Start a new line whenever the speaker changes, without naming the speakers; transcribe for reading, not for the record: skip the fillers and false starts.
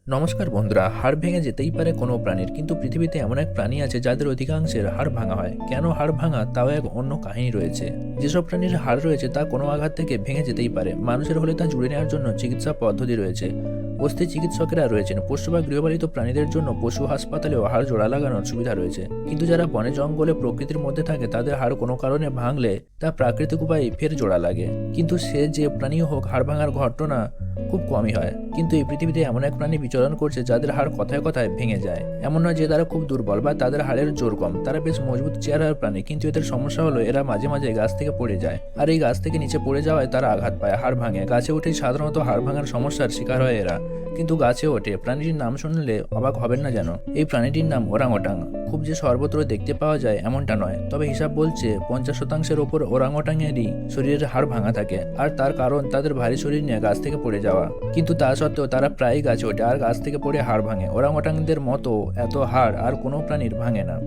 নমস্কার বন্ধুরা। হাড় ভেঙে যেতেই পারে কোনো প্রাণীর, কিন্তু পৃথিবীতে এমন এক প্রাণী আছে যাদের অধিকাংশের হাড় ভাঙা হয়। কেন হাড় ভাঙা, তাও এক অন্য কাহিনী রয়েছে। যেসব প্রাণীর হাড় রয়েছে তা কোনো আঘাত থেকে ভেঙে যেতেই পারে। মানুষের হলে তা জুড়ে নেওয়ার জন্য চিকিৎসা পদ্ধতি রয়েছে। অস্থি চিকিৎসকেরা রয়েছেন। পোষ্য বা গৃহপালিত প্রাণীদের জন্য পশু হাসপাতালেও হাড় জোড়া লাগানোর সুবিধা রয়েছে। কিন্তু যারা বনে জঙ্গলে প্রকৃতির মধ্যে থাকে তাদের হাড় কোনো কারণে ভাঙলে তা প্রাকৃতিক উপায়ে ফের জোড়া লাগে। কিন্তু সে যে প্রাণী হোক, হাড় ভাঙার ঘটনা খুব কমই হয়। কিন্তু এই পৃথিবীতে এমন এক প্রাণী বিচরণ করছে যাদের হাড় কথায় কথায় ভেঙে যায়। এমন নয় যে তারা খুব দুর্বল বা তাদের হাড়ের জোর কম, তারা বেশ মজবুত চেহারার প্রাণী। কিন্তু এদের সমস্যা হলো এরা মাঝে মাঝে গাছ থেকে পড়ে যায়, আর এই গাছ থেকে নিচে পড়ে যাওয়ায় তারা আঘাত পায়, হাড় ভাঙে। গাছে উঠেই সাধারণত হাড় ভাঙার সমস্যার শিকার হয় এরা। কিন্তু গাছে ওঠে। প্রাণীটির নাম শুনলে অবাক হবেন না যেন। এই প্রাণীটির নাম ওরাংওটাং। খুব যে সর্বত্র দেখতে পাওয়া যায় এমনটা নয়, তবে হিসাব বলছে 50% ওপর ওরাংওটাংয়েরই শরীরের হাড় ভাঙা থাকে। আর তার কারণ তাদের ভারী শরীর নিয়ে গাছ থেকে পড়ে যাওয়া। কিন্তু তা সত্ত্বেও তারা প্রায়ই গাছে ওঠে আর গাছ থেকে পড়ে হাড় ভাঙে। ওরাংওটাংদের মতো এত হাড় আর কোনো প্রাণীর ভাঙে না।